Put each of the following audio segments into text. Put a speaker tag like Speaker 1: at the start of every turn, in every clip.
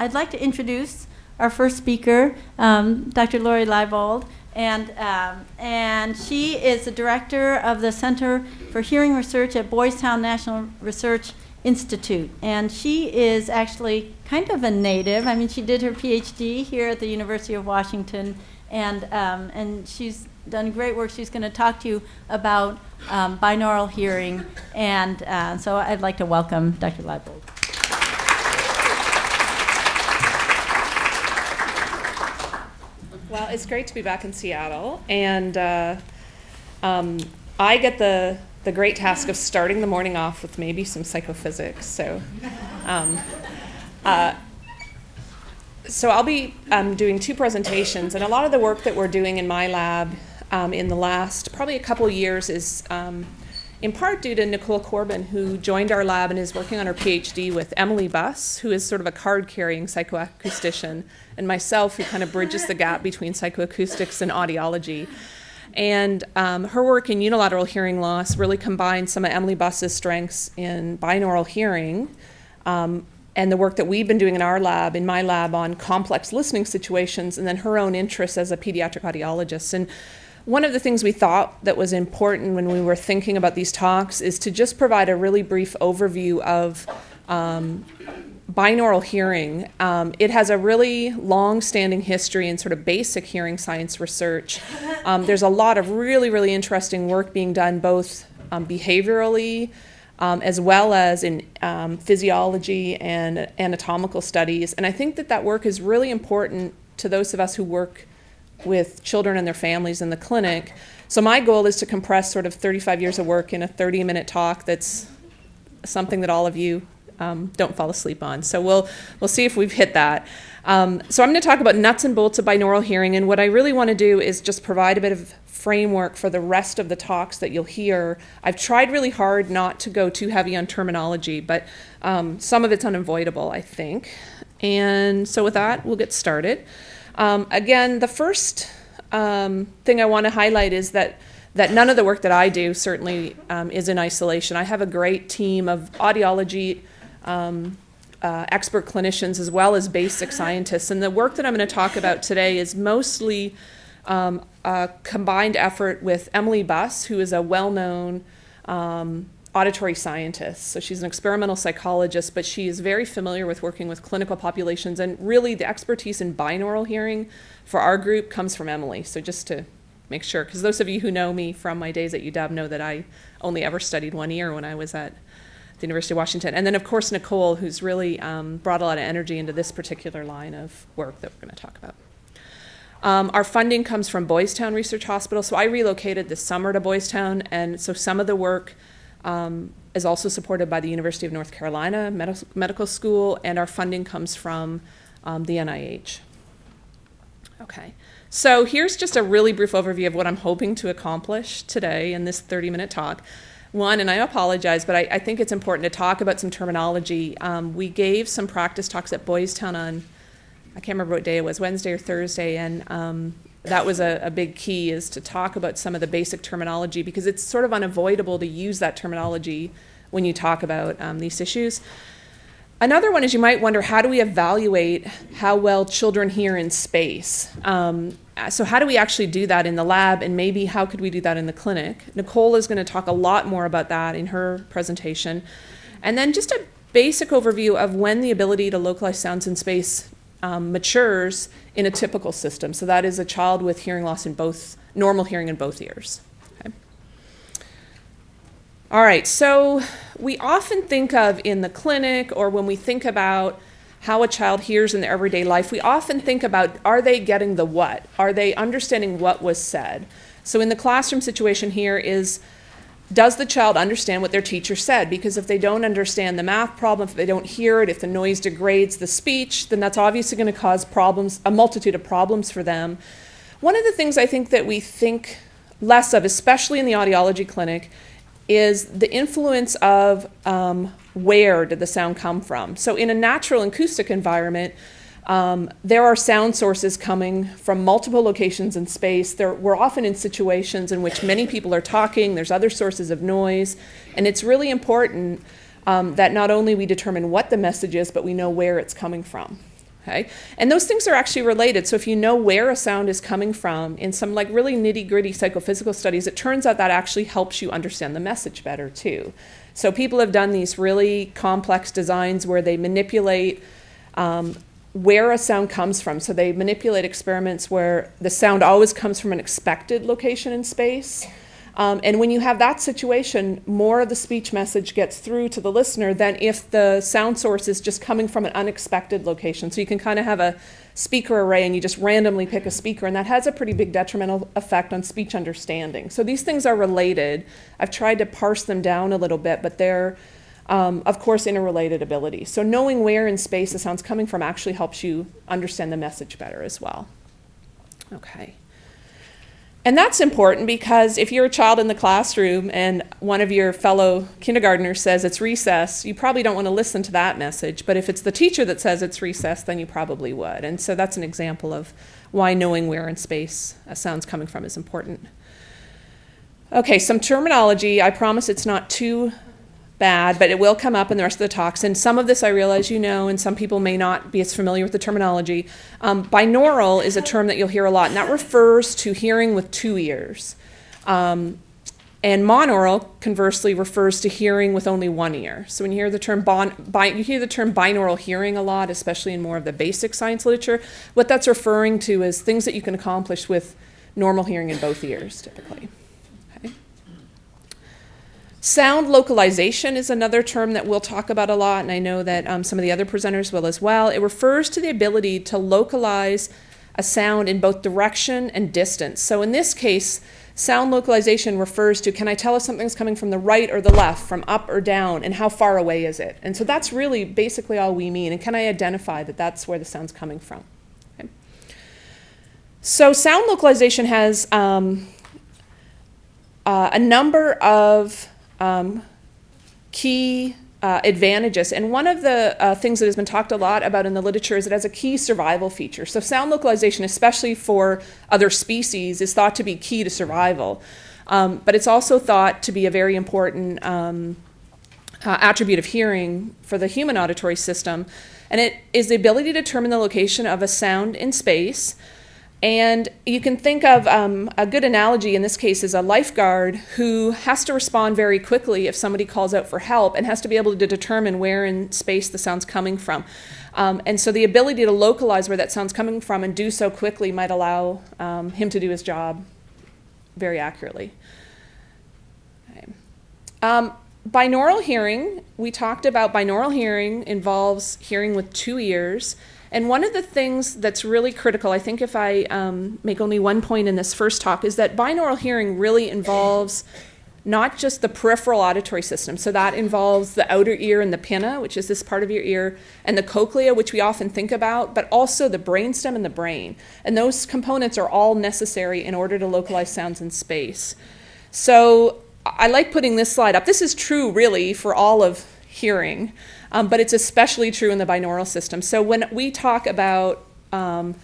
Speaker 1: I'd like to introduce our first speaker, Dr. Lori Leibold, and she is the director of the Center for Hearing Research at Boys Town National Research Institute. And she is actually kind of a native. I mean, she did her PhD here at the University of Washington, and she's done great work. She's going to talk to you about binaural hearing, and so I'd like to welcome Dr. Leibold.
Speaker 2: Well, it's great to be back in Seattle, and I get the great task of starting the morning off with maybe some psychophysics. So I'll be doing two presentations, and a lot of the work that we're doing in my lab in the last probably a couple of years is in part due to Nicole Corbin, who joined our lab and is working on her PhD with Emily Buss, who is sort of a card-carrying psychoacoustician, and myself, who kind of bridges the gap between psychoacoustics and audiology. And her work in unilateral hearing loss really combines some of Emily Buss's strengths in binaural hearing and the work that we've been doing in our lab, in my lab, on complex listening situations, and then her own interests as a pediatric audiologist. And one of the things we thought that was important when we were thinking about these talks is to just provide a really brief overview of binaural hearing. It has a really long-standing history in sort of basic hearing science research. There's a lot of really, really interesting work being done both behaviorally as well as in physiology and anatomical studies. And I think that work is really important to those of us who work with children and their families in the clinic. So my goal is to compress sort of 35 years of work in a 30-minute talk that's something that all of you don't fall asleep on. So we'll see if we've hit that. So I'm going to talk about nuts and bolts of binaural hearing, and what I really want to do is just provide a bit of framework for the rest of the talks that you'll hear. I've tried really hard not to go too heavy on terminology, but some of it's unavoidable, I think. And so with that, we'll get started. Again, the first thing I want to highlight is that none of the work that I do certainly is in isolation. I have a great team of audiology expert clinicians as well as basic scientists. And the work that I'm going to talk about today is mostly a combined effort with Emily Buss, who is a well-known auditory scientist. So she's an experimental psychologist, but she is very familiar with working with clinical populations, and really the expertise in binaural hearing for our group comes from Emily. So just to make sure, because those of you who know me from my days at UW know that I only ever studied 1 year when I was at the University of Washington. And then of course Nicole, who's really brought a lot of energy into this particular line of work that we're going to talk about. Our funding comes from Boys Town Research Hospital. So I relocated this summer to Boys Town, and so some of the work is also supported by the University of North Carolina Medical School, and our funding comes from the NIH. Okay, so here's just a really brief overview of what I'm hoping to accomplish today in this 30-minute talk. One, and I apologize, but I think it's important to talk about some terminology. We gave some practice talks at Boys Town on, I can't remember what day it was, Wednesday or Thursday, and that was a big key, is to talk about some of the basic terminology, because it's sort of unavoidable to use that terminology when you talk about these issues. Another one is, you might wonder, how do we evaluate how well children hear in space? So how do we actually do that in the lab, and maybe how could we do that in the clinic? Nicole is going to talk a lot more about that in her presentation. And then just a basic overview of when the ability to localize sounds in space matures in a typical system. So that is a child with hearing loss in both, normal hearing in both ears. Okay. All right, so we often think of in the clinic, or when we think about how a child hears in their everyday life, we often think about, are they getting the what? Are they understanding what was said? So in the classroom situation here is, does the child understand what their teacher said? Because if they don't understand the math problem, if they don't hear it, if the noise degrades the speech, then that's obviously going to cause problems, a multitude of problems for them. One of the things I think that we think less of, especially in the audiology clinic, is the influence of where did the sound come from. So in a natural acoustic environment, there are sound sources coming from multiple locations in space. We're often in situations in which many people are talking, there's other sources of noise, and it's really important that not only we determine what the message is, but we know where it's coming from. Okay? And those things are actually related. So if you know where a sound is coming from in some like really nitty-gritty psychophysical studies, it turns out that actually helps you understand the message better too. So people have done these really complex designs where they manipulate where a sound comes from. So they manipulate experiments where the sound always comes from an expected location in space. And when you have that situation, more of the speech message gets through to the listener than if the sound source is just coming from an unexpected location. So you can kind of have a speaker array and you just randomly pick a speaker, and that has a pretty big detrimental effect on speech understanding. So these things are related. I've tried to parse them down a little bit, but they're, of course, interrelated abilities. So knowing where in space the sound's coming from actually helps you understand the message better as well. Okay. And that's important because if you're a child in the classroom and one of your fellow kindergartners says it's recess, you probably don't want to listen to that message. But if it's the teacher that says it's recess, then you probably would. And so that's an example of why knowing where in space a sound's coming from is important. Okay, some terminology. I promise it's not too bad, but it will come up in the rest of the talks. And some of this I realize you know, and some people may not be as familiar with the terminology. Binaural is a term that you'll hear a lot, and that refers to hearing with two ears. And monaural, conversely, refers to hearing with only one ear. So when you hear the term you hear the term binaural hearing a lot, especially in more of the basic science literature. What that's referring to is things that you can accomplish with normal hearing in both ears, typically. Sound localization is another term that we'll talk about a lot, and I know that some of the other presenters will as well. It refers to the ability to localize a sound in both direction and distance. So in this case, sound localization refers to, can I tell if something's coming from the right or the left, from up or down, and how far away is it? And so that's really basically all we mean, and can I identify that that's where the sound's coming from? Okay. So sound localization has a number of key advantages. And one of the things that has been talked a lot about in the literature is it has a key survival feature. So sound localization, especially for other species, is thought to be key to survival. But it's also thought to be a very important attribute of hearing for the human auditory system. And it is the ability to determine the location of a sound in space. And you can think of a good analogy in this case is a lifeguard who has to respond very quickly if somebody calls out for help and has to be able to determine where in space the sound's coming from. And so the ability to localize where that sound's coming from and do so quickly might allow him to do his job very accurately. Okay. Binaural hearing, we talked about binaural hearing involves hearing with two ears. And one of the things that's really critical, I think if I make only one point in this first talk, is that binaural hearing really involves not just the peripheral auditory system. So that involves the outer ear and the pinna, which is this part of your ear, and the cochlea, which we often think about, but also the brainstem and the brain. And those components are all necessary in order to localize sounds in space. So I like putting this slide up. This is true, really, for all of hearing. But it's especially true in the binaural system. So when we talk about the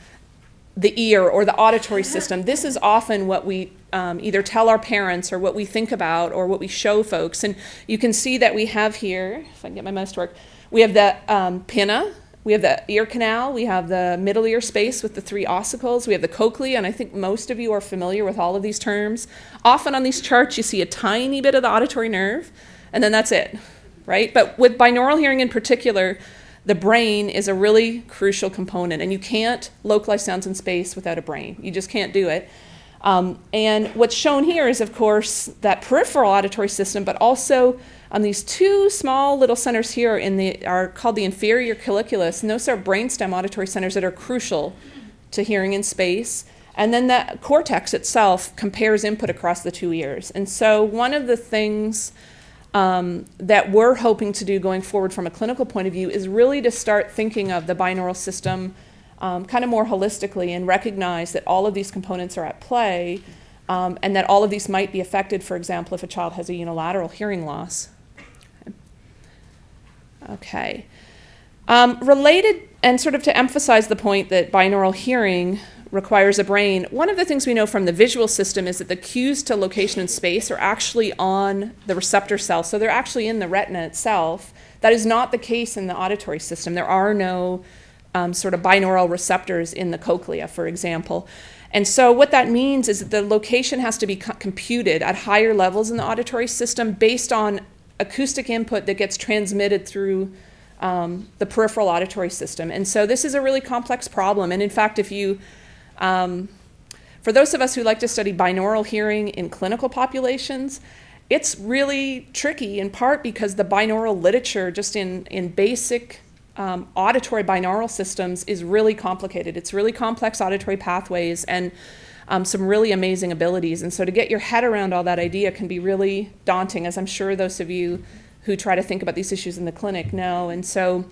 Speaker 2: ear or the auditory system, this is often what we either tell our parents or what we think about or what we show folks. And you can see that we have here, if I can get my mouse to work, we have the pinna, we have the ear canal, we have the middle ear space with the three ossicles, we have the cochlea, and I think most of you are familiar with all of these terms. Often on these charts you see a tiny bit of the auditory nerve, and then that's it. Right? But with binaural hearing in particular, the brain is a really crucial component, and you can't localize sounds in space without a brain. You just can't do it. And what's shown here is, of course, that peripheral auditory system, but also these two small little centers here are called the inferior colliculus, and those are brainstem auditory centers that are crucial to hearing in space. And then the cortex itself compares input across the two ears. And so one of the things that we're hoping to do going forward from a clinical point of view is really to start thinking of the binaural system kind of more holistically and recognize that all of these components are at play and that all of these might be affected, for example, if a child has a unilateral hearing loss. Okay. Related, and sort of to emphasize the point that binaural hearing requires a brain, one of the things we know from the visual system is that the cues to location in space are actually on the receptor cell. So they're actually in the retina itself. That is not the case in the auditory system. There are no sort of binaural receptors in the cochlea, for example. And so what that means is that the location has to be computed at higher levels in the auditory system based on acoustic input that gets transmitted through the peripheral auditory system. And so this is a really complex problem. And in fact, if you, for those of us who like to study binaural hearing in clinical populations, it's really tricky in part because the binaural literature just in basic auditory binaural systems is really complicated. It's really complex auditory pathways and some really amazing abilities. And so to get your head around all that idea can be really daunting, as I'm sure those of you who try to think about these issues in the clinic know. And so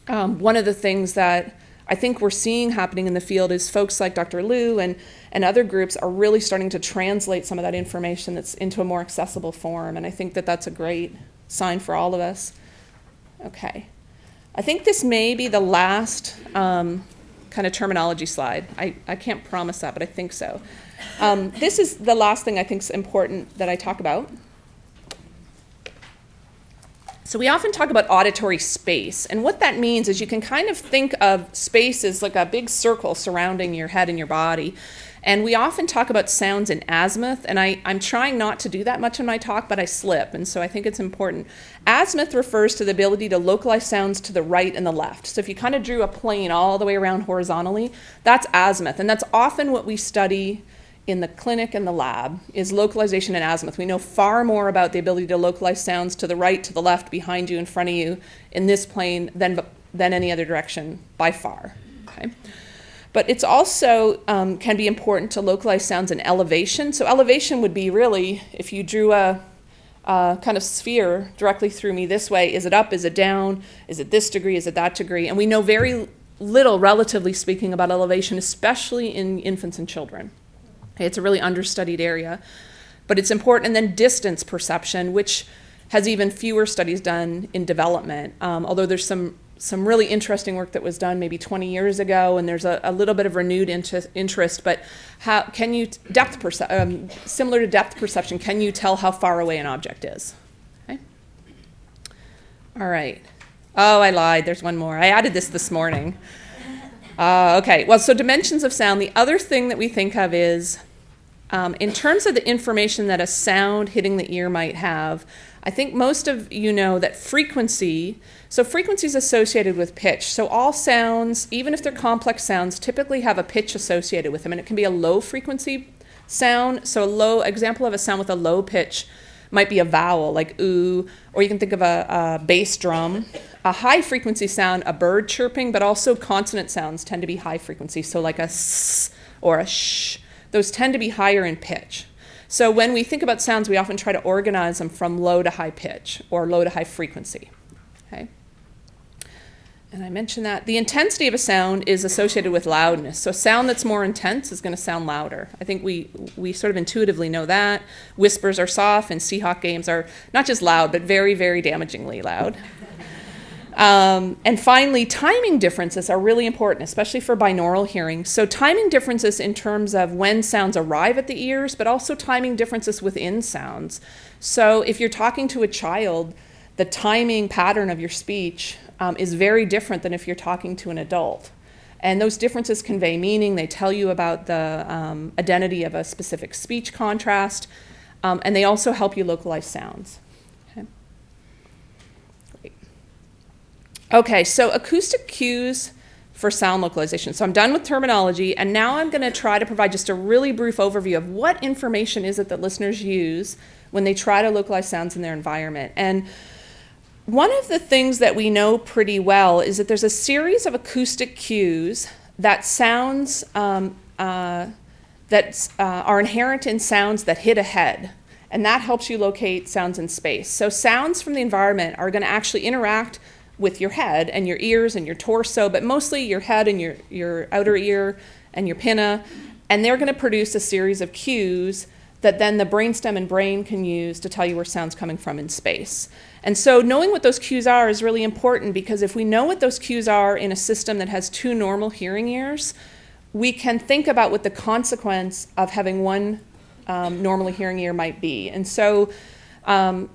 Speaker 2: one of the things that I think we're seeing happening in the field is folks like Dr. Liu and other groups are really starting to translate some of that information that's into a more accessible form. And I think that that's a great sign for all of us. Okay. I think this may be the last kind of terminology slide. I can't promise that, but I think so. This is the last thing I think is important that I talk about. So we often talk about auditory space, and what that means is you can kind of think of space as like a big circle surrounding your head and your body. And we often talk about sounds in azimuth, and I'm trying not to do that much in my talk, but I slip, and so I think it's important. Azimuth refers to the ability to localize sounds to the right and the left. So if you kind of drew a plane all the way around horizontally, that's azimuth, and that's often what we study in the clinic and the lab, is localization and azimuth. We know far more about the ability to localize sounds to the right, to the left, behind you, in front of you, in this plane than any other direction by far. Okay? But it's also can be important to localize sounds in elevation. So elevation would be really, if you drew a kind of sphere directly through me this way, is it up, is it down, is it this degree, is it that degree? And we know very little, relatively speaking, about elevation, especially in infants and children. Okay, it's a really understudied area, but it's important. And then distance perception, which has even fewer studies done in development, although there's some really interesting work that was done maybe 20 years ago, and there's a little bit of renewed interest, but how can you, similar to depth perception, can you tell how far away an object is? Okay. All right. Oh, I lied, there's one more. I added this morning. Okay, well, so dimensions of sound. The other thing that we think of is, in terms of the information that a sound hitting the ear might have, I think most of you know that frequency is associated with pitch. So all sounds, even if they're complex sounds, typically have a pitch associated with them, and it can be a low frequency sound. So a low example of a sound with a low pitch might be a vowel, like ooh, or you can think of a bass drum. A high frequency sound, a bird chirping, but also consonant sounds tend to be high frequency, so like a s or a sh. Those tend to be higher in pitch. So when we think about sounds, we often try to organize them from low to high pitch or low to high frequency. Okay? And I mentioned that. The intensity of a sound is associated with loudness. So a sound that's more intense is going to sound louder. I think we sort of intuitively know that. Whispers are soft, and Seahawk games are not just loud, but very, very damagingly loud. And finally, timing differences are really important, especially for binaural hearing. So timing differences in terms of when sounds arrive at the ears, but also timing differences within sounds. So if you're talking to a child, the timing pattern of your speech is very different than if you're talking to an adult. And those differences convey meaning. They tell you about the identity of a specific speech contrast, and they also help you localize sounds. Okay, so acoustic cues for sound localization. So I'm done with terminology, and now I'm going to try to provide just a really brief overview of what information is it that listeners use when they try to localize sounds in their environment. And one of the things that we know pretty well is that there's a series of acoustic cues that sounds are inherent in sounds that hit a head, and that helps you locate sounds in space. So sounds from the environment are going to actually interact with your head and your ears and your torso, but mostly your head and your outer ear and your pinna, and they're going to produce a series of cues that then the brainstem and brain can use to tell you where sound's coming from in space. And so knowing what those cues are is really important, because if we know what those cues are in a system that has two normal hearing ears, we can think about what the consequence of having one normally hearing ear might be. And so A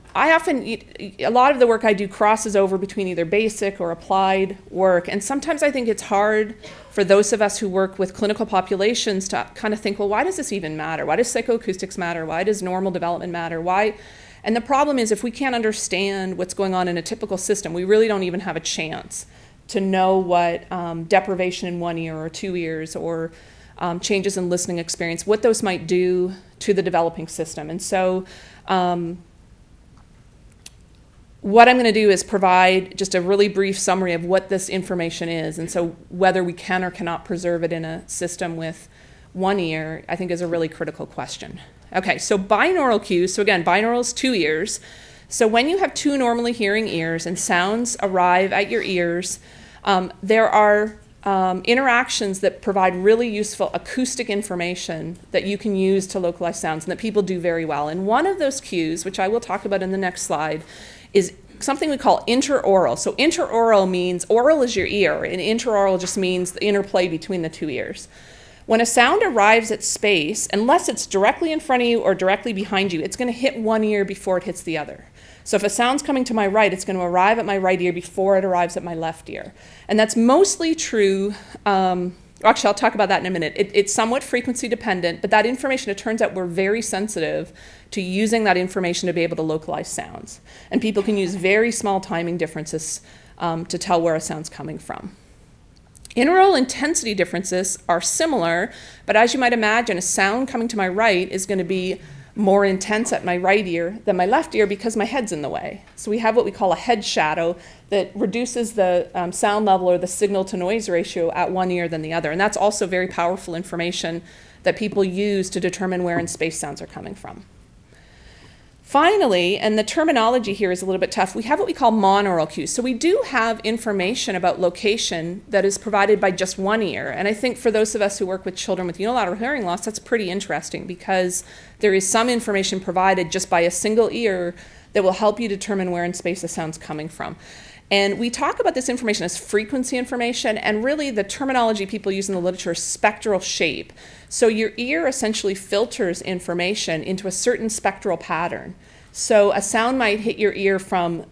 Speaker 2: lot of the work I do crosses over between either basic or applied work, and sometimes I think it's hard for those of us who work with clinical populations to kind of think, well, why does this even matter? Why does psychoacoustics matter? Why does normal development matter? Why? And the problem is, if we can't understand what's going on in a typical system, we really don't even have a chance to know what deprivation in one ear or two ears or changes in listening experience, what those might do to the developing system. And so what I'm going to do is provide just a really brief summary of what this information is. And so whether we can or cannot preserve it in a system with one ear, I think is a really critical question. Okay, so binaural cues. So again, binaural is two ears. So when you have two normally hearing ears and sounds arrive at your ears, there are interactions that provide really useful acoustic information that you can use to localize sounds and that people do very well. And one of those cues, which I will talk about in the next slide, is something we call interaural. So interaural means, oral is your ear, and interaural just means the interplay between the two ears. When a sound arrives at space, unless it's directly in front of you or directly behind you, it's going to hit one ear before it hits the other. So if a sound's coming to my right, it's going to arrive at my right ear before it arrives at my left ear. And that's mostly true. Actually, I'll talk about that in a minute. It's somewhat frequency dependent, but that information, it turns out we're very sensitive to using that information to be able to localize sounds. And people can use very small timing differences to tell where a sound's coming from. Interaural intensity differences are similar, but as you might imagine, a sound coming to my right is going to be more intense at my right ear than my left ear because my head's in the way. So we have what we call a head shadow that reduces the sound level or the signal to noise ratio at one ear than the other. And that's also very powerful information that people use to determine where in space sounds are coming from. Finally, and the terminology here is a little bit tough, we have what we call monaural cues. So we do have information about location that is provided by just one ear. And I think for those of us who work with children with unilateral hearing loss, that's pretty interesting because there is some information provided just by a single ear that will help you determine where in space a sound's coming from. And we talk about this information as frequency information, and really the terminology people use in the literature is spectral shape. So your ear essentially filters information into a certain spectral pattern. So a sound might hit your ear from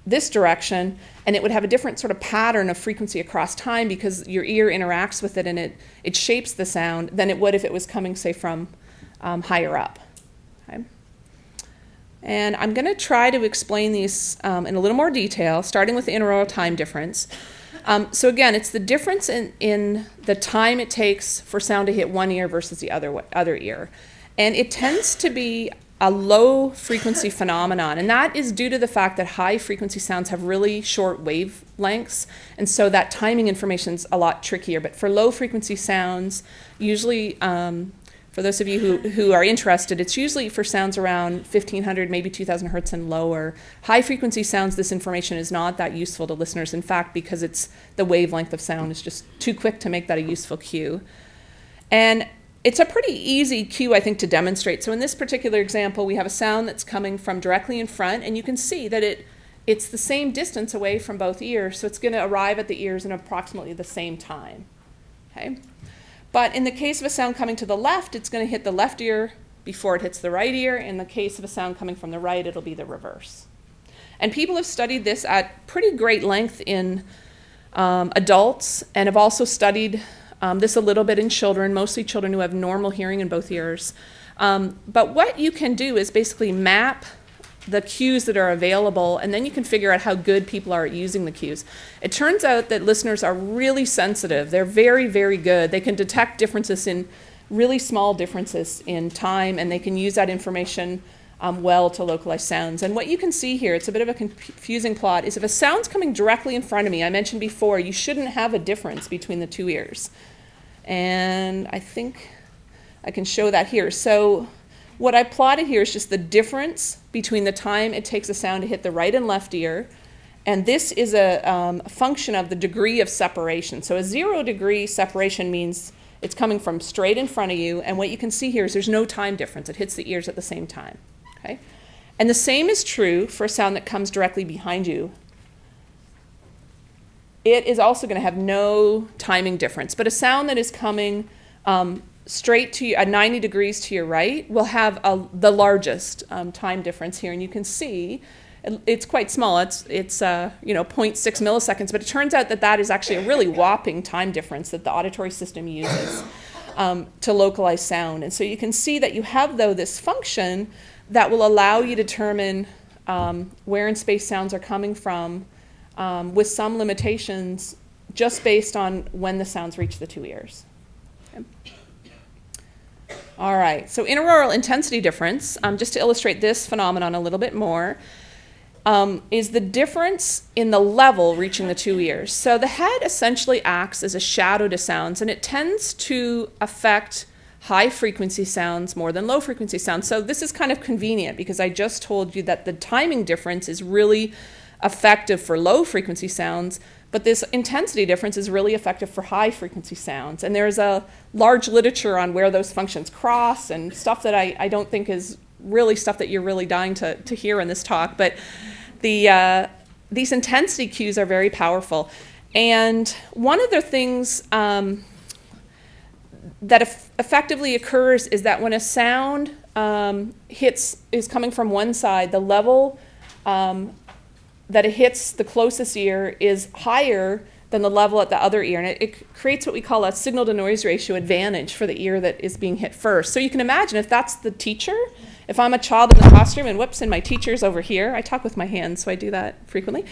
Speaker 2: this direction, and it would have a different sort of pattern of frequency across time because your ear interacts with it and it shapes the sound than it would if it was coming, say, from higher up. Okay? And I'm going to try to explain these in a little more detail, starting with the interaural time difference. So again, it's the difference in the time it takes for sound to hit one ear versus the other ear. And it tends to be a low frequency phenomenon, and that is due to the fact that high frequency sounds have really short wavelengths, and so that timing information is a lot trickier. But for low frequency sounds, usually for those of you who are interested, it's usually for sounds around 1500, maybe 2000 hertz and lower. High frequency sounds, this information is not that useful to listeners. In fact, because the wavelength of sound is just too quick to make that a useful cue. And it's a pretty easy cue, I think, to demonstrate. So in this particular example, we have a sound that's coming from directly in front, and you can see that it's the same distance away from both ears, so it's going to arrive at the ears in approximately the same time. Okay? But in the case of a sound coming to the left, it's going to hit the left ear before it hits the right ear. In the case of a sound coming from the right, it'll be the reverse. And people have studied this at pretty great length in adults and have also studied this a little bit in children, mostly children who have normal hearing in both ears. But what you can do is basically map the cues that are available, and then you can figure out how good people are at using the cues. It turns out that listeners are really sensitive. They're very, very good. They can detect differences in really small differences in time, and they can use that information well to localize sounds. And what you can see here, it's a bit of a confusing plot, is if a sound's coming directly in front of me, I mentioned before, you shouldn't have a difference between the two ears. And I think I can show that here. So what I plotted here is just the difference between the time it takes a sound to hit the right and left ear, and this is a function of the degree of separation. So a 0 degree separation means it's coming from straight in front of you, and what you can see here is there's no time difference. It hits the ears at the same time. Okay? And the same is true for a sound that comes directly behind you. It is also going to have no timing difference, but a sound that is coming straight to you, at 90 degrees to your right, will have the largest time difference here. And you can see it's quite small. It's 0.6 milliseconds, but it turns out that that is actually a really whopping time difference that the auditory system uses to localize sound. And so you can see that you have, though, this function that will allow you to determine where in space sounds are coming from with some limitations just based on when the sounds reach the two ears. Okay. All right, so intraoral intensity difference, just to illustrate this phenomenon a little bit more, is the difference in the level reaching the two ears. So the head essentially acts as a shadow to sounds, and it tends to affect high frequency sounds more than low frequency sounds. So this is kind of convenient because I just told you that the timing difference is really effective for low frequency sounds, but this intensity difference is really effective for high frequency sounds. And there's a large literature on where those functions cross and stuff that I don't think is really stuff that you're really dying to hear in this talk. But these intensity cues are very powerful. And one of the things that effectively occurs is that when a sound is coming from one side, the level that it hits the closest ear is higher than the level at the other ear. And it creates what we call a signal-to-noise ratio advantage for the ear that is being hit first. So you can imagine if that's the teacher, if I'm a child in the classroom and whoops, and my teacher's over here, I talk with my hands, so I do that frequently,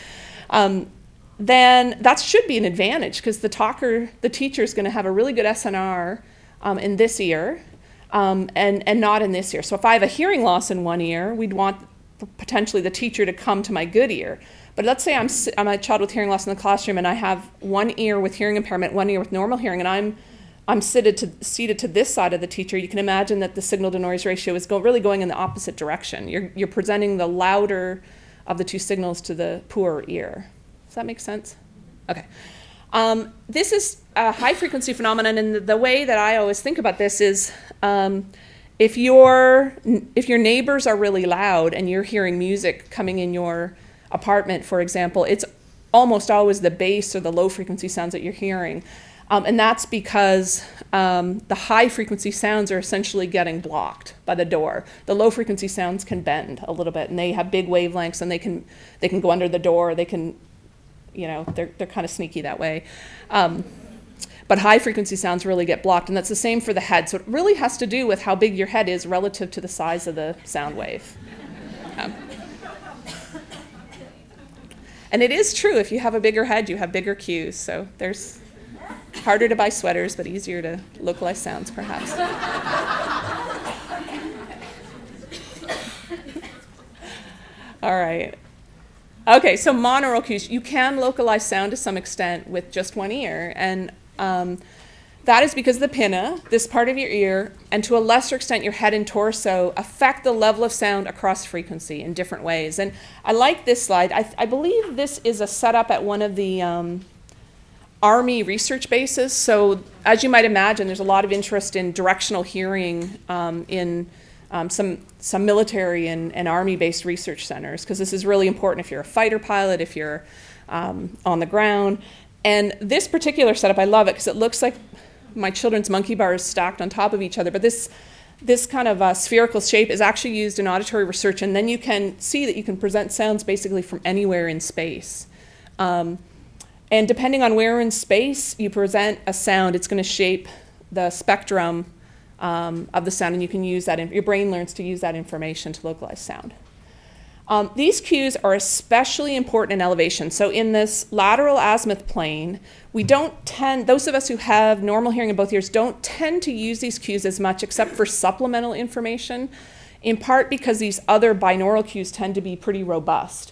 Speaker 2: then that should be an advantage because the teacher is going to have a really good SNR in this ear and not in this ear. So if I have a hearing loss in one ear, we'd want potentially the teacher to come to my good ear. But let's say I'm a child with hearing loss in the classroom and I have one ear with hearing impairment, one ear with normal hearing, and I'm seated to this side of the teacher. You can imagine that the signal-to-noise ratio is really going in the opposite direction. You're presenting the louder of the two signals to the poorer ear. Does that make sense? Okay. This is a high-frequency phenomenon, and the way that I always think about this is if your neighbors are really loud and you're hearing music coming in your apartment, for example, it's almost always the bass or the low-frequency sounds that you're hearing. And that's because the high-frequency sounds are essentially getting blocked by the door. The low-frequency sounds can bend a little bit, and they have big wavelengths, and they can go under the door. They can, they're kind of sneaky that way. But high-frequency sounds really get blocked, and that's the same for the head. So it really has to do with how big your head is relative to the size of the sound wave. And it is true, if you have a bigger head, you have bigger cues. So there's harder to buy sweaters, but easier to localize sounds, perhaps. All right. Okay, so monaural cues. You can localize sound to some extent with just one ear, and that is because the pinna, this part of your ear, and to a lesser extent your head and torso, affect the level of sound across frequency in different ways. And I like this slide. I believe this is a setup at one of the Army research bases. So as you might imagine, there's a lot of interest in directional hearing in some military and Army-based research centers, because this is really important if you're a fighter pilot, if you're on the ground. And this particular setup, I love it because it looks like my children's monkey bars stacked on top of each other. But this kind of spherical shape is actually used in auditory research, and then you can see that you can present sounds basically from anywhere in space. And depending on where in space you present a sound, it's going to shape the spectrum of the sound, and you can use that. Your brain learns to use that information to localize sound. These cues are especially important in elevation. So in this lateral azimuth plane, those of us who have normal hearing in both ears don't tend to use these cues as much except for supplemental information, in part because these other binaural cues tend to be pretty robust.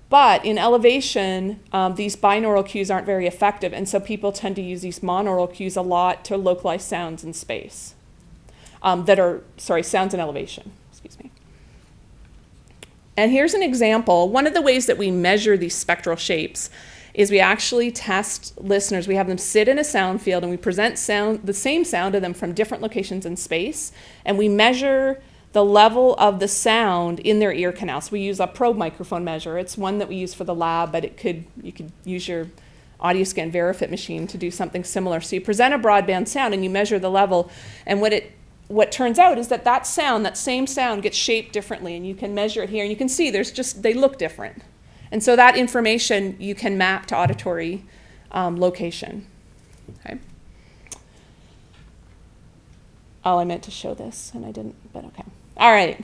Speaker 2: But in elevation, these binaural cues aren't very effective, and so people tend to use these monaural cues a lot to localize sounds in space. Sounds in elevation, excuse me. And here's an example. One of the ways that we measure these spectral shapes is we actually test listeners. We have them sit in a sound field and we present the same sound to them from different locations in space, and we measure the level of the sound in their ear canal. So we use a probe microphone measure. It's one that we use for the lab, but you could use your AudioScan Verifit machine to do something similar. So you present a broadband sound and you measure the level, and what turns out is that sound, that same sound, gets shaped differently, and you can measure it here, and you can see they look different. And so that information you can map to auditory location. Okay. Oh, I meant to show this, and I didn't, but okay. All right.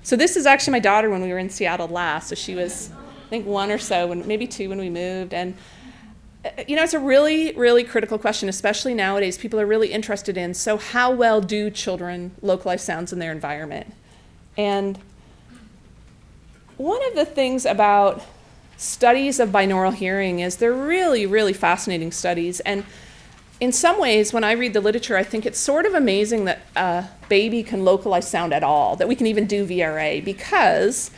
Speaker 2: So this is actually my daughter when we were in Seattle last. So she was, I think, 1 or so, maybe 2 when we moved. And it's a really, really critical question, especially nowadays. People are really interested in, so how well do children localize sounds in their environment? And one of the things about studies of binaural hearing is they're really, really fascinating studies. And in some ways, when I read the literature, I think it's sort of amazing that a baby can localize sound at all, that we can even do VRA, because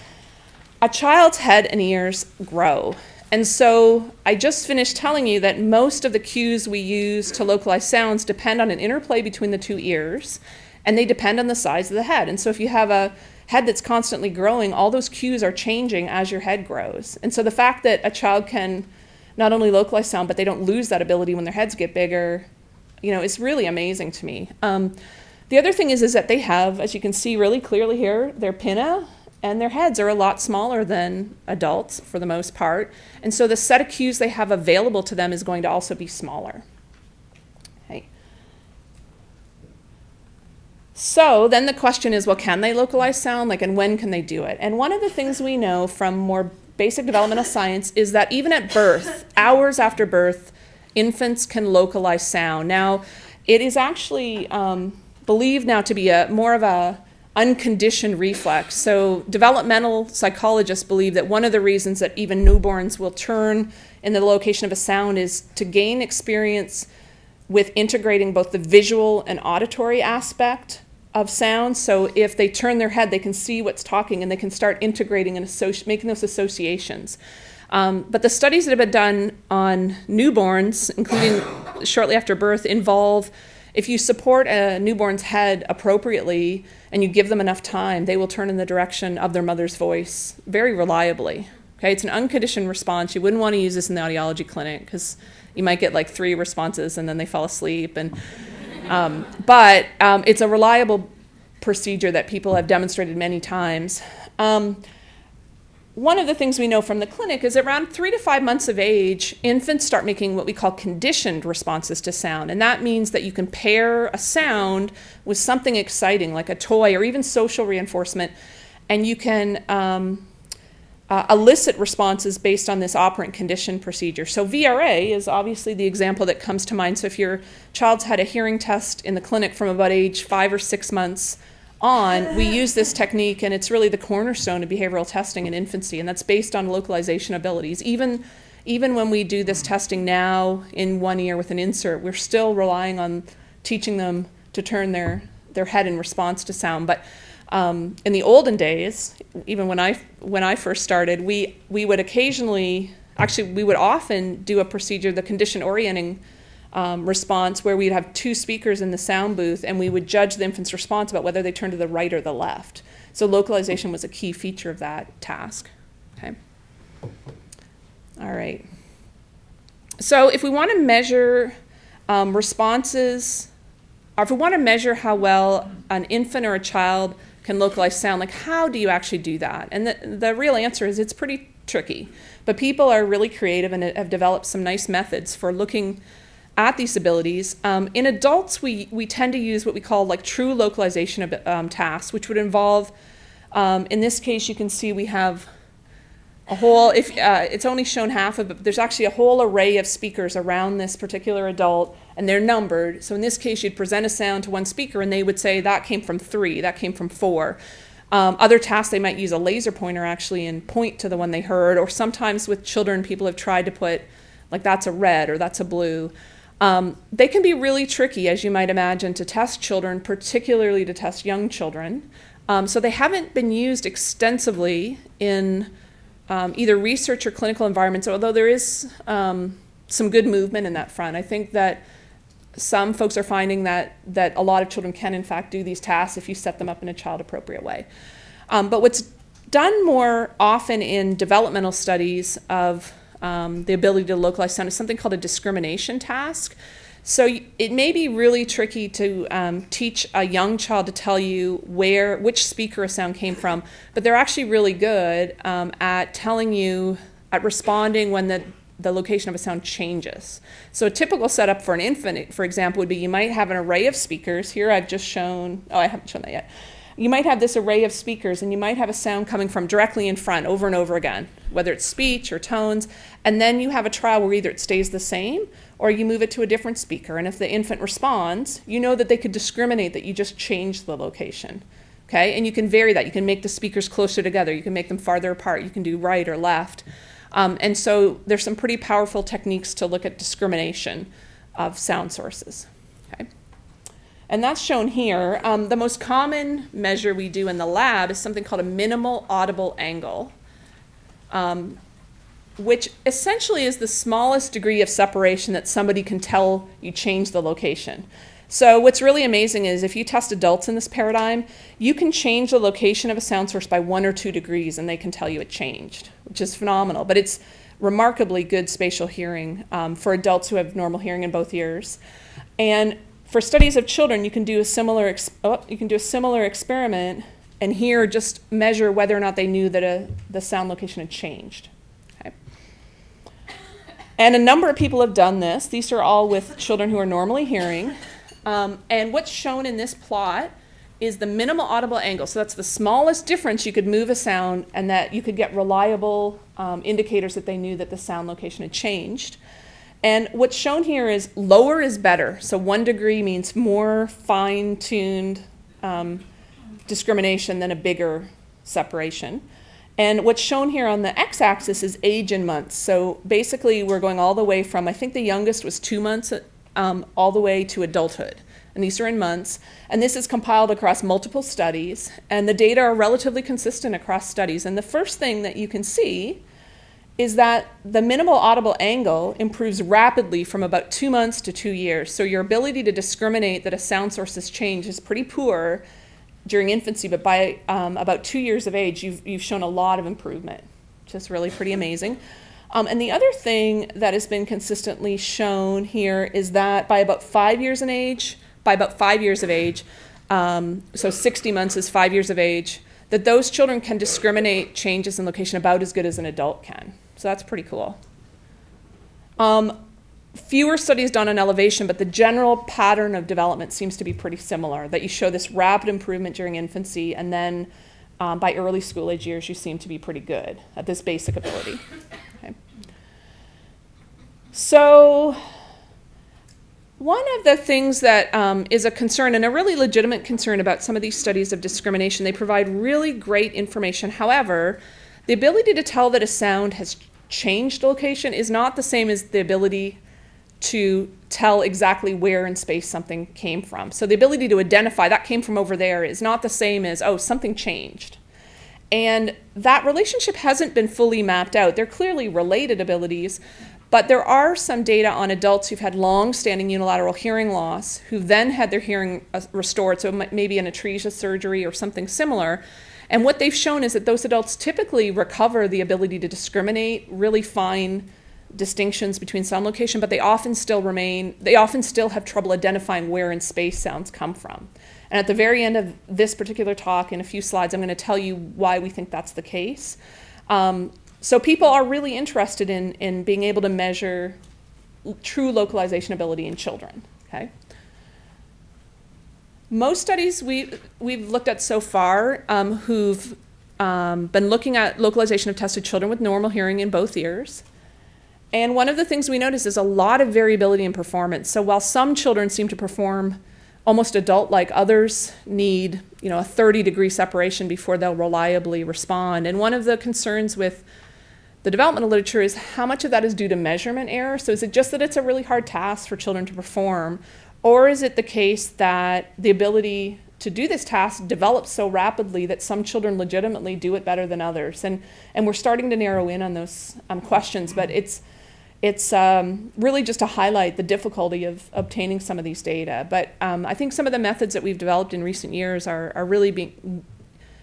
Speaker 2: a child's head and ears grow. And so I just finished telling you that most of the cues we use to localize sounds depend on an interplay between the 2 ears, and they depend on the size of the head. And so if you have a head that's constantly growing, all those cues are changing as your head grows. And so the fact that a child can not only localize sound, but they don't lose that ability when their heads get bigger, is really amazing to me. The other thing is that they have, as you can see really clearly here, their pinna and their heads are a lot smaller than adults for the most part. And so the set of cues they have available to them is going to also be smaller. Okay. So then the question is, well, can they localize sound? And when can they do it? And one of the things we know from more basic developmental science is that even at birth, hours after birth, infants can localize sound. Now, it is actually believed now to be more of a unconditioned reflex. So developmental psychologists believe that one of the reasons that even newborns will turn in the location of a sound is to gain experience with integrating both the visual and auditory aspect of sound. So if they turn their head, they can see what's talking, and they can start integrating and making those associations. But the studies that have been done on newborns, including shortly after birth, involve, if you support a newborn's head appropriately and you give them enough time, they will turn in the direction of their mother's voice very reliably. Okay, it's an unconditioned response. You wouldn't want to use this in the audiology clinic because you might get 3 responses and then they fall asleep. But it's a reliable procedure that people have demonstrated many times. One of the things we know from the clinic is around 3 to 5 months of age, infants start making what we call conditioned responses to sound. And that means that you can pair a sound with something exciting, like a toy or even social reinforcement, and you can elicit responses based on this operant condition procedure. So VRA is obviously the example that comes to mind. So if your child's had a hearing test in the clinic from about age 5 or 6 months on, we use this technique, and it's really the cornerstone of behavioral testing in infancy, and that's based on localization abilities. Even when we do this testing now in 1 ear with an insert, we're still relying on teaching them to turn their head in response to sound. But in the olden days, even when I first started, we would often do a procedure, the condition orienting response, where we'd have 2 speakers in the sound booth, and we would judge the infant's response about whether they turned to the right or the left. So localization was a key feature of that task. Okay. All right. So if we want to measure responses, or if we want to measure how well an infant or a child can localize sound, how do you actually do that? And the real answer is it's pretty tricky. But people are really creative and have developed some nice methods for looking at these abilities. In adults, we tend to use what we call true localization tasks, which would involve, in this case, you can see we have a whole, it's only shown half of it, but there's actually a whole array of speakers around this particular adult, and they're numbered. So in this case, you'd present a sound to one speaker, and they would say, that came from 3, that came from 4. Other tasks, they might use a laser pointer actually and point to the one they heard, or sometimes with children, people have tried to put, that's a red or that's a blue. They can be really tricky, as you might imagine, to test children, particularly to test young children. So they haven't been used extensively in either research or clinical environments, although there is some good movement in that front. I think that some folks are finding that a lot of children can, in fact, do these tasks if you set them up in a child-appropriate way. But what's done more often in developmental studies of the ability to localize sound, is something called a discrimination task. So it may be really tricky to teach a young child to tell you which speaker a sound came from, but they're actually really good at telling you, at responding when the location of a sound changes. So a typical setup for an infant, for example, would be you might have an array of speakers. Here I've just shown, I haven't shown that yet. You might have this array of speakers, and you might have a sound coming from directly in front over and over again, whether it's speech or tones, and then you have a trial where either it stays the same or you move it to a different speaker. And if the infant responds, you know that they could discriminate that you just changed the location. Okay? And you can vary that. You can make the speakers closer together. You can make them farther apart. You can do right or left. And so there's some pretty powerful techniques to look at discrimination of sound sources. Okay? And that's shown here. The most common measure we do in the lab is something called a minimal audible angle, which essentially is the smallest degree of separation that somebody can tell you change the location. So what's really amazing is if you test adults in this paradigm, you can change the location of a sound source by 1 or 2 degrees and they can tell you it changed, which is phenomenal. But it's remarkably good spatial hearing for adults who have normal hearing in both ears. And for studies of children, you can do a similar experiment and here just measure whether or not they knew that the sound location had changed. Okay. And a number of people have done this. These are all with children who are normally hearing. And what's shown in this plot is the minimal audible angle. So that's the smallest difference you could move a sound and that you could get reliable indicators that they knew that the sound location had changed. And what's shown here is lower is better. So 1 degree means more fine-tuned discrimination than a bigger separation. And what's shown here on the x-axis is age in months. So basically we're going all the way from, I think the youngest was 2 months, all the way to adulthood. And these are in months. And this is compiled across multiple studies. And the data are relatively consistent across studies. And the first thing that you can see is that the minimal audible angle improves rapidly from about 2 months to 2 years. So your ability to discriminate that a sound source has changed is pretty poor during infancy, but by about 2 years of age, you've shown a lot of improvement, which is really pretty amazing. And the other thing that has been consistently shown here is that by about 5 years of age, so 60 months is 5 years of age, that those children can discriminate changes in location about as good as an adult can. So that's pretty cool. Fewer studies done on elevation, but the general pattern of development seems to be pretty similar, that you show this rapid improvement during infancy, and then by early school age years, you seem to be pretty good at this basic ability. Okay. So one of the things that is a concern, and a really legitimate concern about some of these studies of discrimination, they provide really great information. However, the ability to tell that a sound has changed location is not the same as the ability to tell exactly where in space something came from. So the ability to identify that came from over there is not the same as, oh, something changed. And that relationship hasn't been fully mapped out. They're clearly related abilities, but there are some data on adults who've had long-standing unilateral hearing loss, who then had their hearing restored, so maybe an atresia surgery or something similar. And what they've shown is that those adults typically recover the ability to discriminate really fine distinctions between sound location, but they often still have trouble identifying where in space sounds come from. And at the very end of this particular talk, in a few slides, I'm going to tell you why we think that's the case. So people are really interested in being able to measure true localization ability in children. Okay? Most studies we've looked at so far who've been looking at localization of tested children with normal hearing in both ears. And one of the things we notice is a lot of variability in performance. So while some children seem to perform almost adult-like, others need a 30-degree separation before they'll reliably respond. And one of the concerns with the developmental literature is how much of that is due to measurement error. So is it just that it's a really hard task for children to perform, or is it the case that the ability to do this task develops so rapidly that some children legitimately do it better than others? And we're starting to narrow in on those questions, but it's really just to highlight the difficulty of obtaining some of these data. But I think some of the methods that we've developed in recent years are really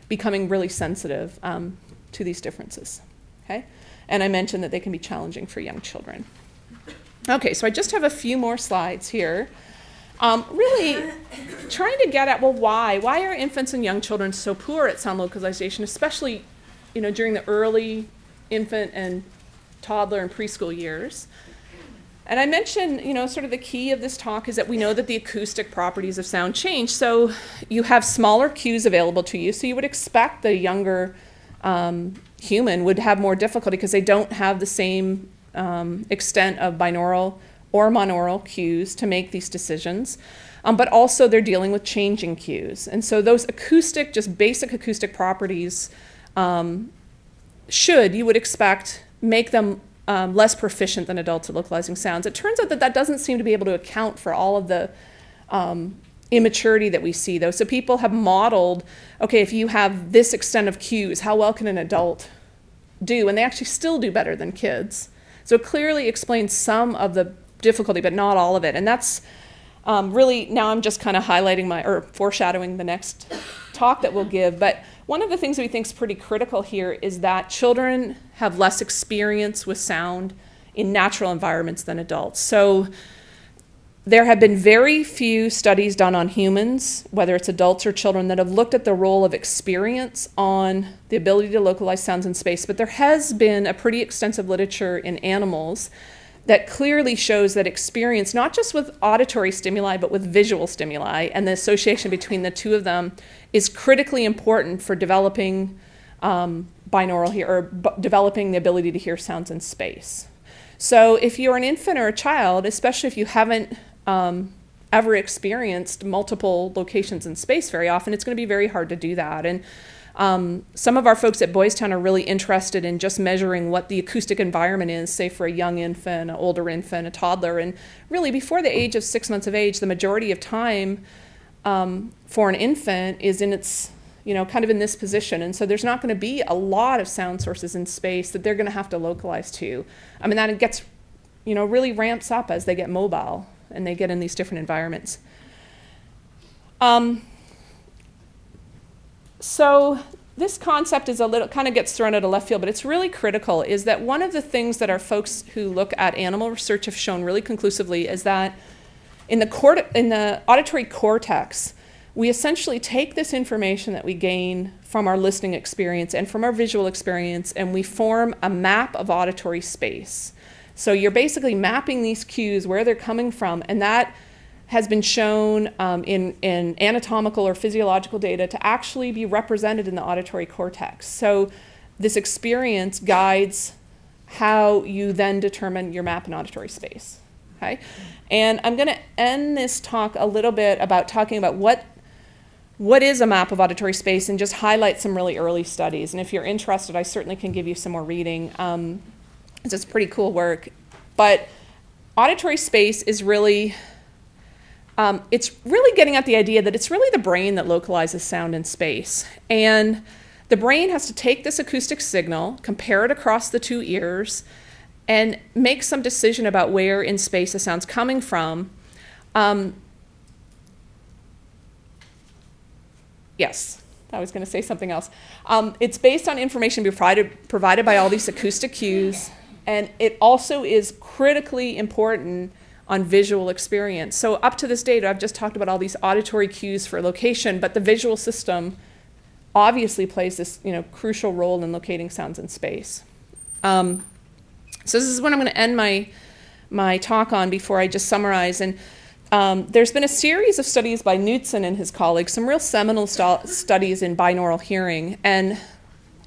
Speaker 2: becoming really sensitive to these differences. Okay? And I mentioned that they can be challenging for young children. Okay, so I just have a few more slides here. Really trying to get at, well, why? Why are infants and young children so poor at sound localization, especially, during the early infant and toddler and preschool years? And I mentioned, sort of the key of this talk is that we know that the acoustic properties of sound change. So you have smaller cues available to you. So you would expect the younger human would have more difficulty because they don't have the same extent of binaural or monaural cues to make these decisions. But also they're dealing with changing cues. And so those acoustic, just basic acoustic properties you would expect, make them less proficient than adults at localizing sounds. It turns out that that doesn't seem to be able to account for all of the immaturity that we see, though. So people have modeled, okay, if you have this extent of cues, how well can an adult do? And they actually still do better than kids. So it clearly explains some of the difficulty, but not all of it. And that's really, now I'm just kind of highlighting or foreshadowing the next talk that we'll give. But one of the things that we think is pretty critical here is that children have less experience with sound in natural environments than adults. So there have been very few studies done on humans, whether it's adults or children, that have looked at the role of experience on the ability to localize sounds in space. But there has been a pretty extensive literature in animals that clearly shows that experience, not just with auditory stimuli, but with visual stimuli, and the association between the two of them is critically important for developing developing the ability to hear sounds in space. So if you're an infant or a child, especially if you haven't ever experienced multiple locations in space very often, it's going to be very hard to do that. And some of our folks at Boys Town are really interested in just measuring what the acoustic environment is, say for a young infant, an older infant, a toddler. And really before the age of 6 months of age, the majority of time for an infant is in its, kind of in this position. And so there's not going to be a lot of sound sources in space that they're going to have to localize to. I mean, that it gets, really ramps up as they get mobile and they get in these different environments. So this concept is kind of gets thrown out of left field, but it's really critical, is that one of the things that our folks who look at animal research have shown really conclusively is that in the auditory cortex, we essentially take this information that we gain from our listening experience and from our visual experience, and we form a map of auditory space. So you're basically mapping these cues, where they're coming from, and that has been shown in anatomical or physiological data to actually be represented in the auditory cortex. So this experience guides how you then determine your map in auditory space. Okay? And I'm going to end this talk a little bit about talking about what is a map of auditory space and just highlight some really early studies. And if you're interested, I certainly can give you some more reading. It's pretty cool work. But auditory space is really... it's really getting at the idea that it's really the brain that localizes sound in space. And the brain has to take this acoustic signal, compare it across the two ears, and make some decision about where in space the sound's coming from. Yes, I was going to say something else. It's based on information provided by all these acoustic cues, and it also is critically important on visual experience. So up to this date, I've just talked about all these auditory cues for location, but the visual system obviously plays this crucial role in locating sounds in space. So this is what I'm going to end my talk on before I just summarize. And there's been a series of studies by Knudsen and his colleagues, some real seminal studies in binaural hearing. And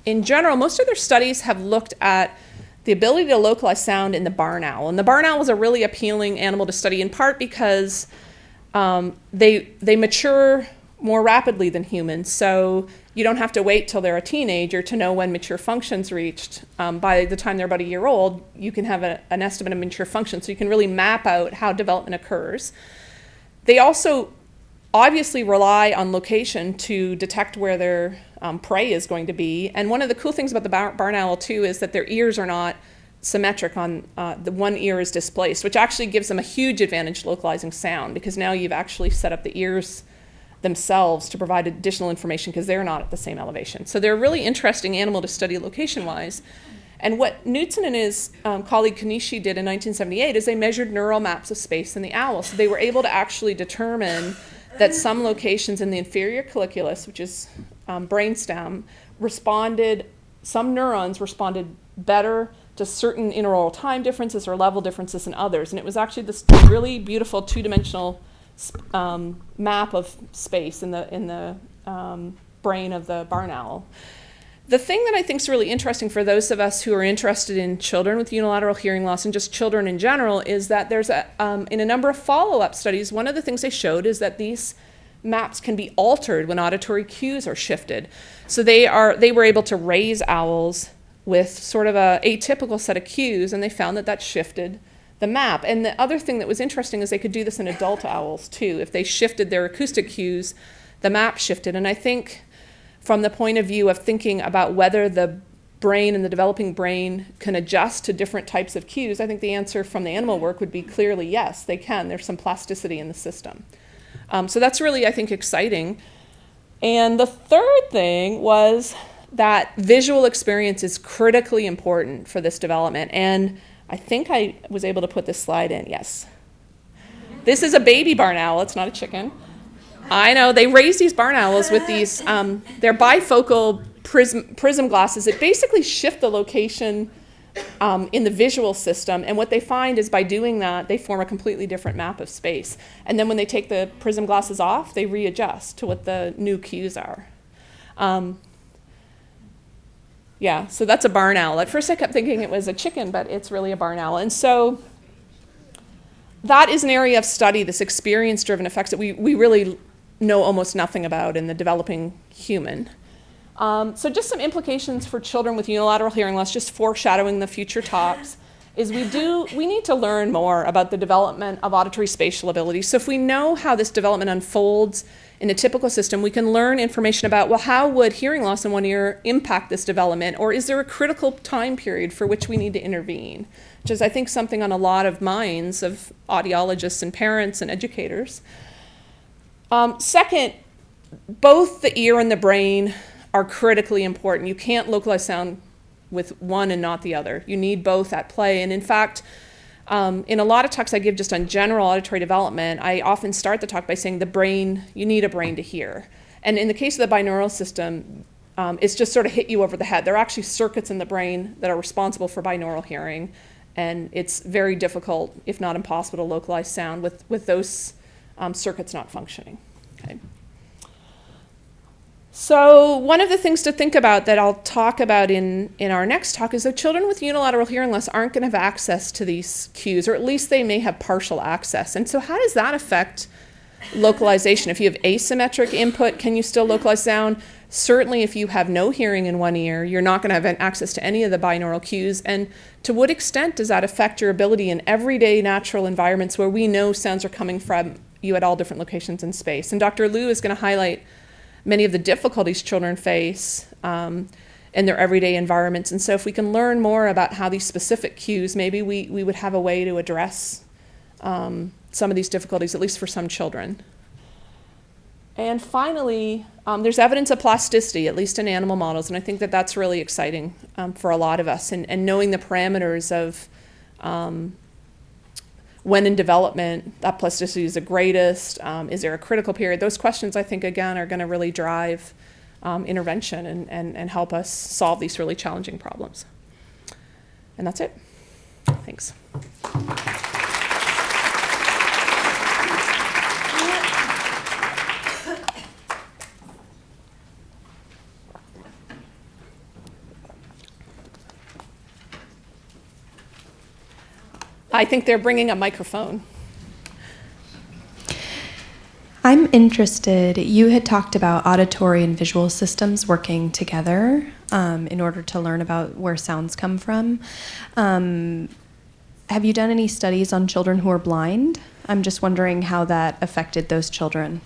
Speaker 2: in general, most of their studies have looked at the ability to localize sound in the barn owl. And the barn owl is a really appealing animal to study, in part because they mature more rapidly than humans. So you don't have to wait till they're a teenager to know when mature function's reached. By the time they're about a year old, you can have an estimate of mature function, so you can really map out how development occurs. They also obviously rely on location to detect where their prey is going to be. And one of the cool things about the barn owl, too, is that their ears are not symmetric on the one ear is displaced, which actually gives them a huge advantage localizing sound, because now you've actually set up the ears themselves to provide additional information because they're not at the same elevation. So they're a really interesting animal to study location-wise. And what Knudsen and his colleague Kanishi did in 1978 is they measured neural maps of space in the owl. So they were able to actually determine that some locations in the inferior colliculus, which is brainstem, some neurons responded better to certain interaural time differences or level differences than others. And it was actually this really beautiful two-dimensional map of space in the brain of the barn owl. The thing that I think is really interesting for those of us who are interested in children with unilateral hearing loss and just children in general is that there's in a number of follow-up studies, one of the things they showed is that these maps can be altered when auditory cues are shifted. So they were able to raise owls with sort of a atypical set of cues, and they found that shifted the map. And the other thing that was interesting is they could do this in adult owls too. If they shifted their acoustic cues, the map shifted. And I think from the point of view of thinking about whether the brain and the developing brain can adjust to different types of cues, I think the answer from the animal work would be clearly yes, they can. There's some plasticity in the system. So that's really, I think, exciting. And the third thing was that visual experience is critically important for this development. And I think I was able to put this slide in, yes. This is a baby barn owl, it's not a chicken. I know, they raise these barn owls with these, they're bifocal prism glasses that basically shift the location in the visual system. And what they find is by doing that, they form a completely different map of space. And then when they take the prism glasses off, they readjust to what the new cues are. Yeah, so that's a barn owl. At first I kept thinking it was a chicken, but it's really a barn owl. And so that is an area of study, this experience-driven effects that we really know almost nothing about in the developing human. So just some implications for children with unilateral hearing loss, just foreshadowing the future talks, is we need to learn more about the development of auditory spatial ability. So if we know how this development unfolds in a typical system, we can learn information about, well, how would hearing loss in one ear impact this development? Or is there a critical time period for which we need to intervene? Which is, I think, something on a lot of minds of audiologists and parents and educators. Second, both the ear and the brain are critically important. You can't localize sound with one and not the other. You need both at play. And in fact, in a lot of talks I give just on general auditory development, I often start the talk by saying you need a brain to hear. And in the case of the binaural system, it's just sort of hit you over the head. There are actually circuits in the brain that are responsible for binaural hearing, and it's very difficult, if not impossible, to localize sound with those circuits not functioning. Okay. So one of the things to think about that I'll talk about in our next talk is that children with unilateral hearing loss aren't going to have access to these cues, or at least they may have partial access. And so how does that affect localization? If you have asymmetric input, can you still localize sound? Certainly if you have no hearing in one ear, you're not going to have access to any of the binaural cues. And to what extent does that affect your ability in everyday natural environments where we know sounds are coming from you at all different locations in space? And Dr. Liu is going to highlight many of the difficulties children face in their everyday environments. And so if we can learn more about how these specific cues, maybe we would have a way to address some of these difficulties, at least for some children. And finally, there's evidence of plasticity, at least in animal models, and I think that that's really exciting for a lot of us. And knowing the parameters of when in development that plasticity is the greatest, is there a critical period? Those questions, I think, again, are going to really drive intervention and help us solve these really challenging problems. And that's it. Thanks. I think they're bringing a microphone.
Speaker 3: I'm interested, you had talked about auditory and visual systems working together in order to learn about where sounds come from. Have you done any studies on children who are blind? I'm just wondering how that affected those children.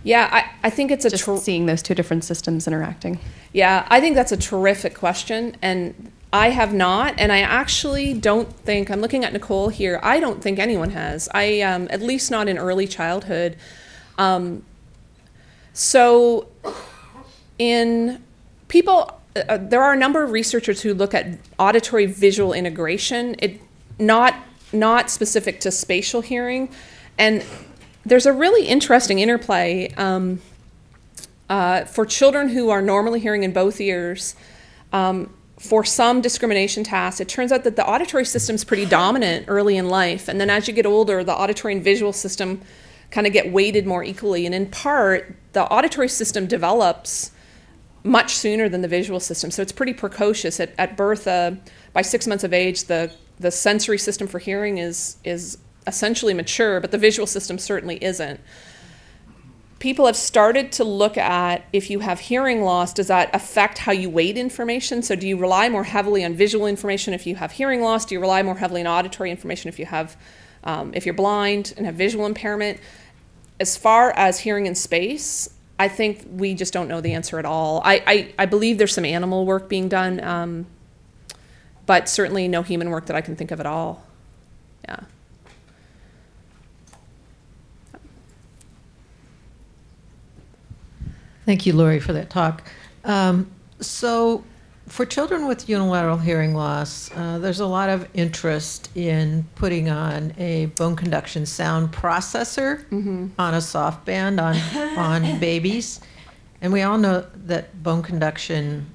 Speaker 2: Yeah, I think it's
Speaker 3: just seeing those two different systems interacting.
Speaker 2: Yeah, I think that's a terrific question, and I have not, and I actually don't think, I'm looking at Nicole here, I don't think anyone has. At least not in early childhood. So in people there are a number of researchers who look at auditory visual integration, not specific to spatial hearing. And there's a really interesting interplay for children who are normally hearing in both ears. For some discrimination tasks, it turns out that the auditory system is pretty dominant early in life. And then as you get older, the auditory and visual system kind of get weighted more equally. And in part, the auditory system develops much sooner than the visual system. So it's pretty precocious. At birth, by 6 months of age, the sensory system for hearing is essentially mature, but the visual system certainly isn't. People have started to look at, if you have hearing loss, does that affect how you weight information? So do you rely more heavily on visual information if you have hearing loss? Do you rely more heavily on auditory information if you have, if you're blind and have visual impairment? As far as hearing in space, I think we just don't know the answer at all. I believe there's some animal work being done, but certainly no human work that I can think of at all. Yeah.
Speaker 4: Thank you, Lori, for that talk. So for children with unilateral hearing loss, there's a lot of interest in putting on a bone conduction sound processor on a soft band on babies. And we all know that bone conduction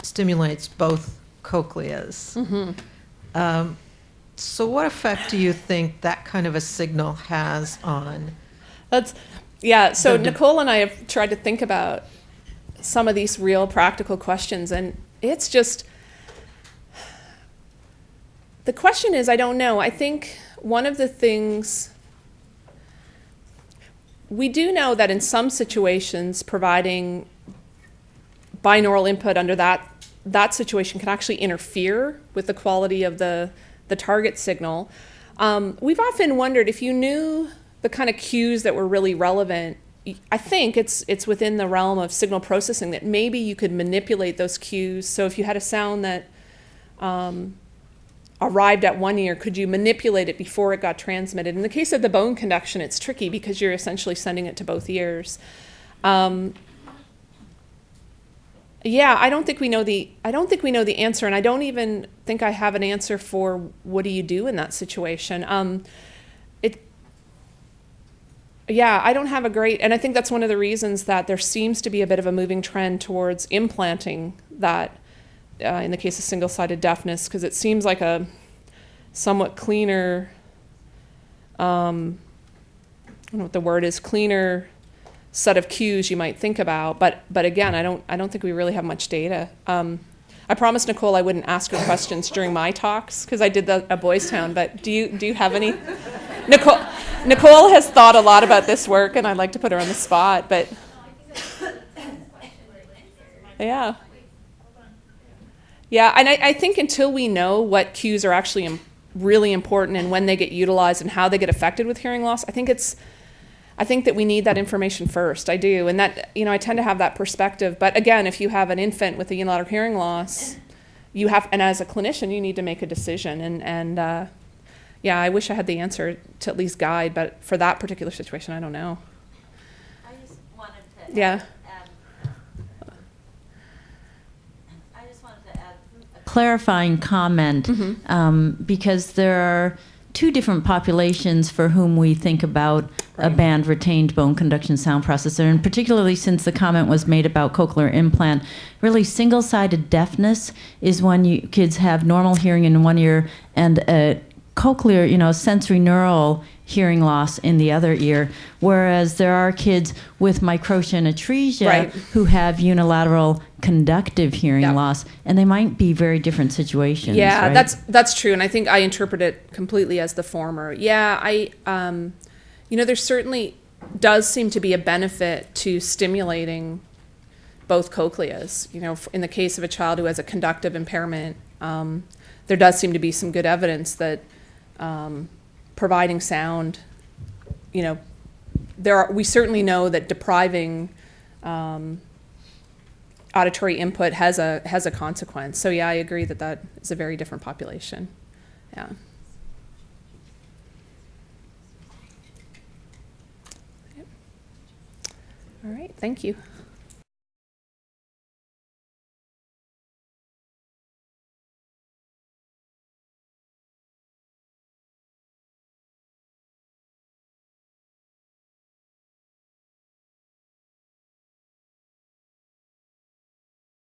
Speaker 4: stimulates both cochleas. So what effect do you think that kind of a signal has on?
Speaker 2: Yeah, so Nicole and I have tried to think about some of these real practical questions, and it's just, the question is, I don't know. I think one of the things, we do know that in some situations, providing binaural input under that situation can actually interfere with the quality of the target signal. We've often wondered if you knew the kind of cues that were really relevant. I think it's within the realm of signal processing that maybe you could manipulate those cues. So if you had a sound that arrived at one ear, could you manipulate it before it got transmitted? In the case of the bone conduction, it's tricky because you're essentially sending it to both ears. Yeah, I don't think we know the answer, and I don't even think I have an answer for what do you do in that situation. Yeah, I don't have a great, and I think that's one of the reasons that there seems to be a bit of a moving trend towards implanting that in the case of single-sided deafness, because it seems like a somewhat cleaner, I don't know what the word is, cleaner set of cues you might think about. But again, I don't think we really have much data. I promised Nicole I wouldn't ask her questions during my talks because I did that at Boys Town. But do you have any? Nicole has thought a lot about this work, and I'd like to put her on the spot. But yeah, and I think until we know what cues are actually really important and when they get utilized and how they get affected with hearing loss, I think that we need that information first. I do, and that I tend to have that perspective. But again, if you have an infant with a unilateral hearing loss, and as a clinician, you need to make a decision. And yeah, I wish I had the answer to at least guide, but for that particular situation, I don't know.
Speaker 1: I just wanted to
Speaker 2: add
Speaker 1: a clarifying comment because there are two different populations for whom we think about a band retained bone conduction sound processor, and particularly since the comment was made about cochlear implant, really single-sided deafness is when kids have normal hearing in one ear and a cochlear, sensory neural hearing loss in the other ear, whereas there are kids with microtia and atresia who have unilateral conductive hearing loss, and they might be very different situations.
Speaker 2: Yeah,
Speaker 1: right?
Speaker 2: that's true, and I think I interpret it completely as the former. Yeah, there certainly does seem to be a benefit to stimulating both cochleas. In the case of a child who has a conductive impairment, there does seem to be some good evidence that providing sound, we certainly know that depriving auditory input has a consequence. So yeah, I agree that is a very different population. Yeah. All right, thank you.